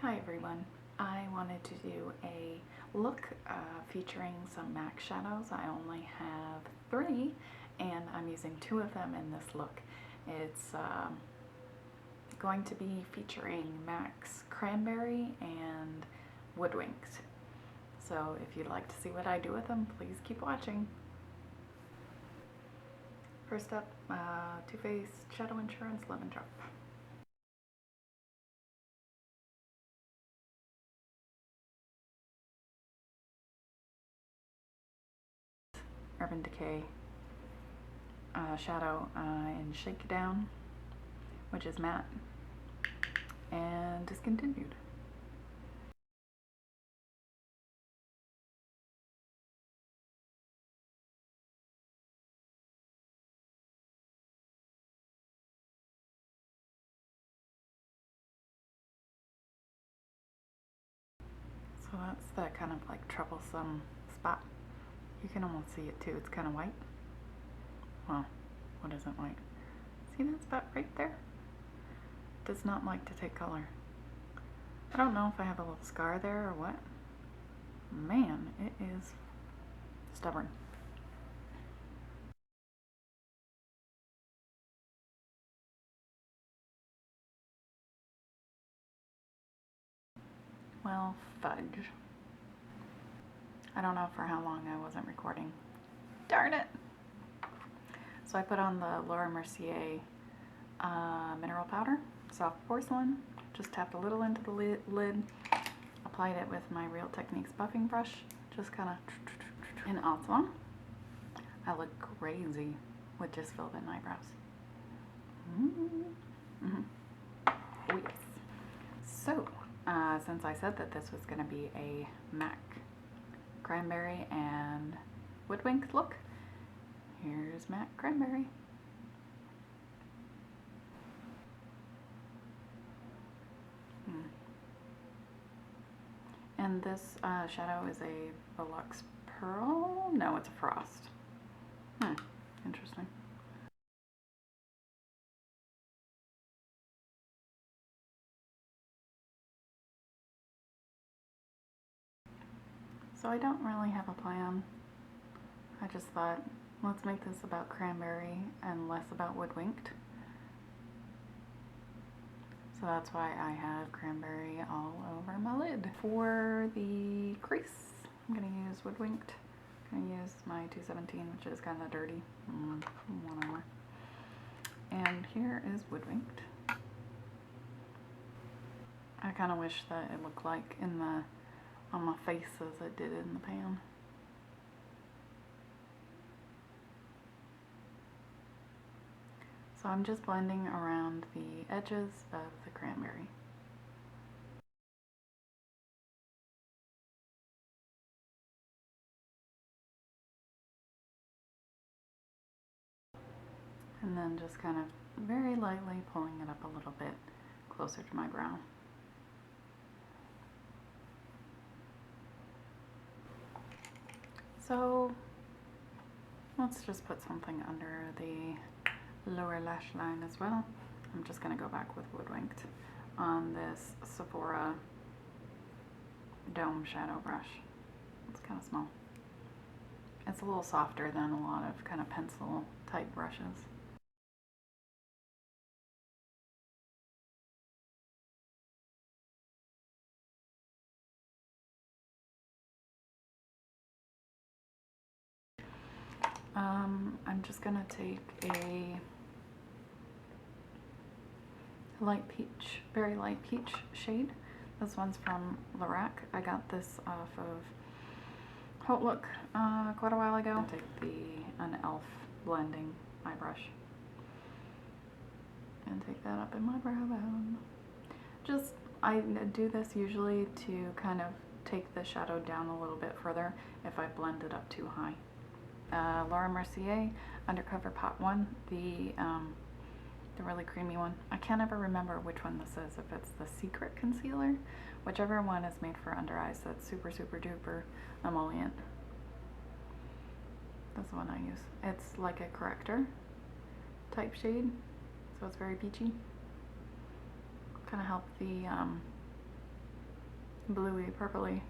Hi everyone. I wanted to do a look featuring some MAC shadows. I only have 3 and I'm using 2 of them in this look. It's going to be featuring MAC's Cranberry and Woodwinked. So if you'd like to see what I do with them, please keep watching. First up, Too Faced Shadow Insurance Lemon Drop. Urban Decay shadow in Shakedown, which is matte, and Discontinued. So that's that kind of like troublesome spot. You can almost see it too. It's kind of white. Well, what isn't white? See that spot right there? Does not like to take color. I don't know if I have a little scar there or what. Man, it is stubborn. Well, fudge. I don't know for how long I wasn't recording. Darn it! So I put on the Mercier mineral powder, soft porcelain. Just tapped a little into the lid, applied it with my Real Techniques buffing brush, just kind of. And also, I look crazy with just filled in eyebrows. Oh yes. So, since I said that this was going to be a MAC Cranberry and Woodwinked look, here's MAC Cranberry. And this shadow is a Volux Pearl? No, it's a Frost. Interesting. So I don't really have a plan. I just thought, let's make this about Cranberry and less about Woodwinked. So that's why I have Cranberry all over my lid. For the crease, I'm going to use Woodwinked. I'm going to use my 217, which is kind of dirty. Whatever. And here is Woodwinked. I kind of wish that it looked like on my face as it did in the pan. So I'm just blending around the edges of the Cranberry. And then just kind of very lightly pulling it up a little bit closer to my brow. So let's just put something under the lower lash line as well. I'm just going to go back with Woodwinked on this Sephora Dome Shadow Brush. It's kind of small. It's a little softer than a lot of kind of pencil type brushes. I'm just going to take a light peach, very light peach shade. This one's from Lorac. I got this off of Haute Look quite a while ago. Take an e.l.f. blending eye brush and take that up in my brow bone. I do this usually to kind of take the shadow down a little bit further if I blend it up too high. Mercier Undercover Pot 1, the really creamy one. I can't ever remember which one this is, if it's the Secret Concealer, whichever one is made for under eyes, that's super duper emollient. That's the one I use. It's like a corrector type shade, so it's very peachy. Kind of help the bluey, purpley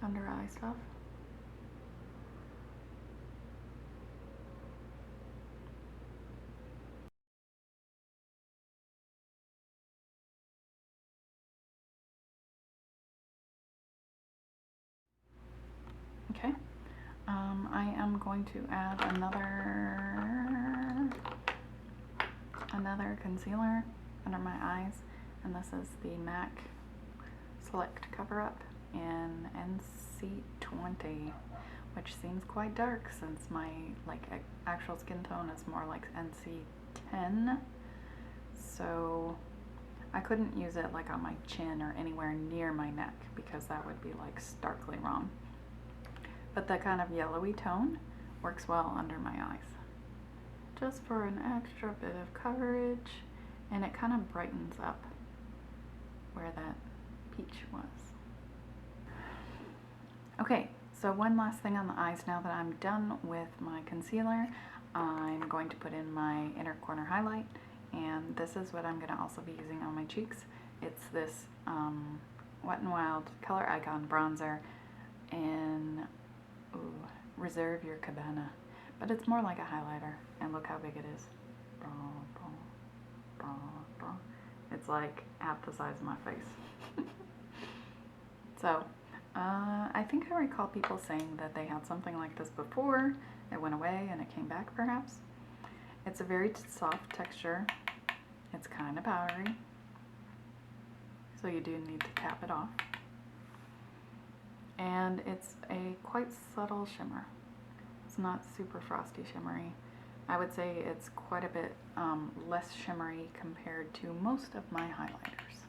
under eye stuff. Okay, I am going to add another concealer under my eyes, and this is the MAC Select Cover Up in NC20, which seems quite dark since my actual skin tone is more like NC10. So I couldn't use it like on my chin or anywhere near my neck because that would be like starkly wrong. But that kind of yellowy tone works well under my eyes. Just for an extra bit of coverage, and it kind of brightens up where that peach was. Okay, so one last thing on the eyes now that I'm done with my concealer. I'm going to put in my inner corner highlight, and this is what I'm going to also be using on my cheeks. It's this Wet n Wild ColorIcon bronzer in Reserve Your Cabana, but it's more like a highlighter, and look how big it is. It's like half the size of my face. So I think I recall people saying that they had something like this before, it went away and it came back perhaps. It's a very soft texture, it's kind of powdery, so you do need to tap it off. And it's a quite subtle shimmer. It's not super frosty shimmery. I would say it's quite a bit less shimmery compared to most of my highlighters.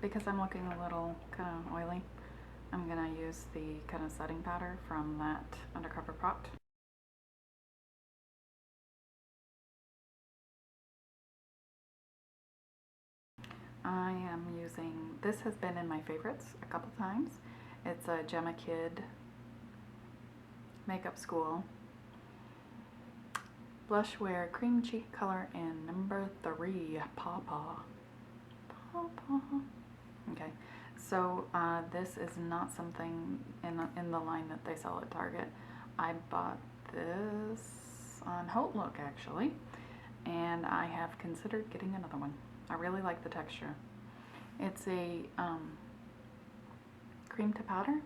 Because I'm looking a little kind of oily, I'm gonna use the kind of setting powder from that Undercover product. I am using, this has been in my favorites a couple times. It's a Jemma Kidd Makeup School Blush Wear Cream Cheek Color in number 3, Pawpaw. Okay, so this is not something in the line that they sell at Target. I bought this on Haute Look actually, and I have considered getting another one. I really like the texture. It's a cream to powder,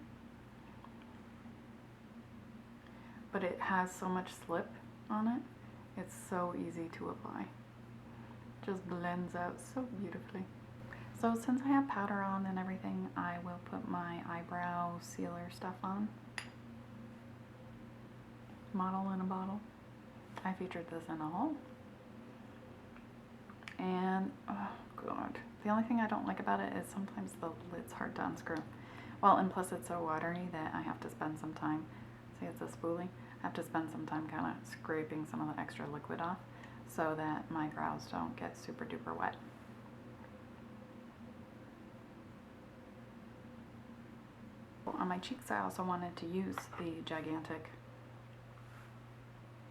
but it has so much slip on it. It's so easy to apply. Just blends out so beautifully. So since I have powder on and everything, I will put my eyebrow sealer stuff on. Model in a bottle. I featured this in a haul. And, oh god, the only thing I don't like about it is sometimes the lid's hard to unscrew. Well, and plus it's so watery that I have to spend some time, see it's a spoolie, I have to spend some time kind of scraping some of the extra liquid off so that my brows don't get super duper wet. On my cheeks I also wanted to use the gigantic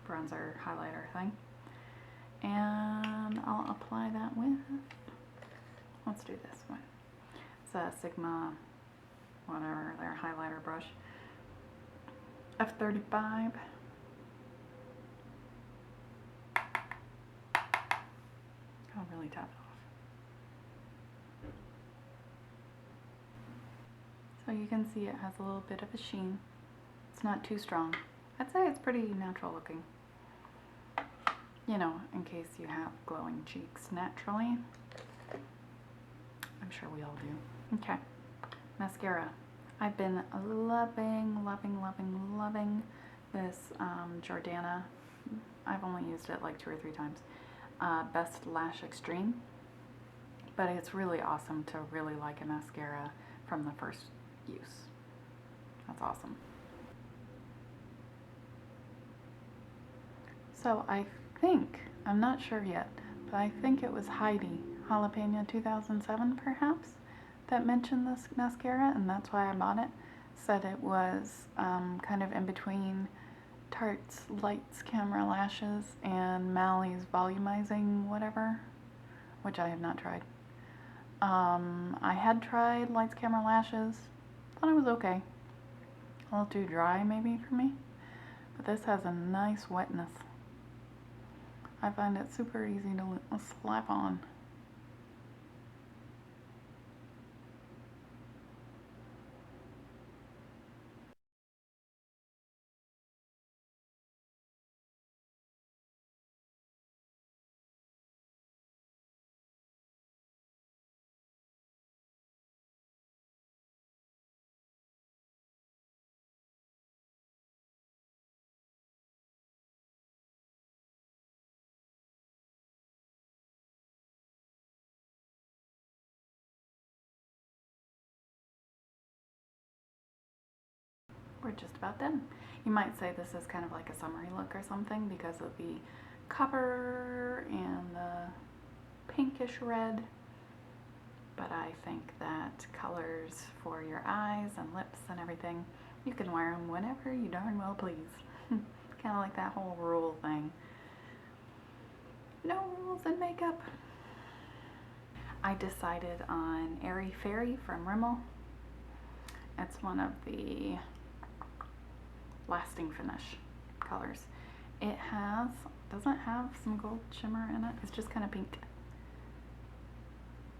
bronzer highlighter thing. And I'll apply that with, let's do this one. It's a Sigma, whatever, their highlighter brush. F35. I'll really tap it off. So you can see it has a little bit of a sheen. It's not too strong. I'd say it's pretty natural looking. You know, in case you have glowing cheeks naturally. I'm sure we all do. Okay, mascara. I've been loving this Jordana. I've only used it like 2 or 3 times. Best Lash Extreme. But it's really awesome to really like a mascara from the first use. That's awesome. So I think, I'm not sure yet, but I think it was Heidi, Jalapeno 2007 perhaps, that mentioned this mascara, and that's why I bought it. Said it was kind of in between Tarte's Lights Camera Lashes and Mally's Volumizing whatever, which I have not tried. I had tried Lights Camera Lashes. Thought it was okay. A little too dry maybe for me. But this has a nice wetness. I find it super easy to slap on. We're just about done. You might say this is kind of like a summery look or something because of the copper and the pinkish red, but I think that colors for your eyes and lips and everything, you can wear them whenever you darn well please. Kind of like that whole rule thing. No rules in makeup. I decided on Airy Fairy from Rimmel. It's one of the lasting finish colors. It doesn't have some gold shimmer in it. It's just kind of pink.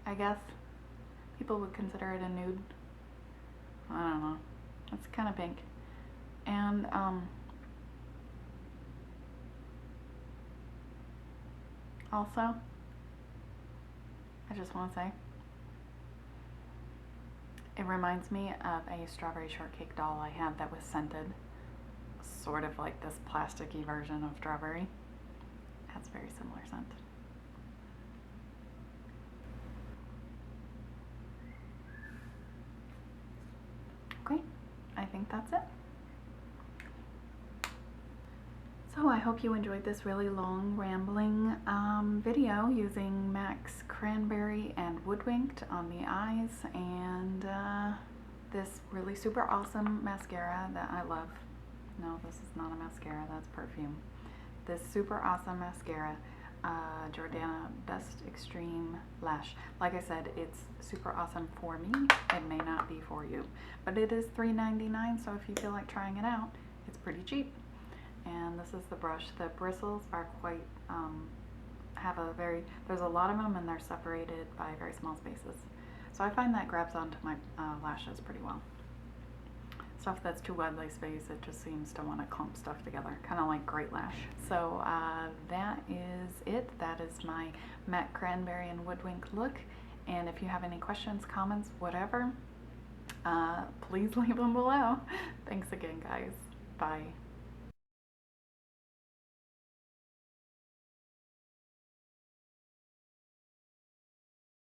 I guess people would consider it a nude. I don't know. It's kind of pink. And also, I just want to say, it reminds me of a strawberry shortcake doll I had that was scented. Sort of like this plasticky version of strawberry. It has a very similar scent. Okay, I think that's it. So I hope you enjoyed this really long rambling video using MAC's Cranberry and Woodwinked on the eyes and this really super awesome mascara that I love. No, this is not a mascara, that's perfume. This super awesome mascara, Jordana Best Extreme Lash. Like I said, it's super awesome for me. It may not be for you, but it is $3.99, so if you feel like trying it out, it's pretty cheap. And this is the brush. The bristles are quite, there's a lot of them and they're separated by very small spaces. So I find that grabs onto my lashes pretty well. Stuff that's too widely spaced, it just seems to want to clump stuff together, kind of like Great Lash. So that is it. That is my MAC Cranberry and Woodwinked look. And if you have any questions, comments, whatever, please leave them below. Thanks again, guys. Bye.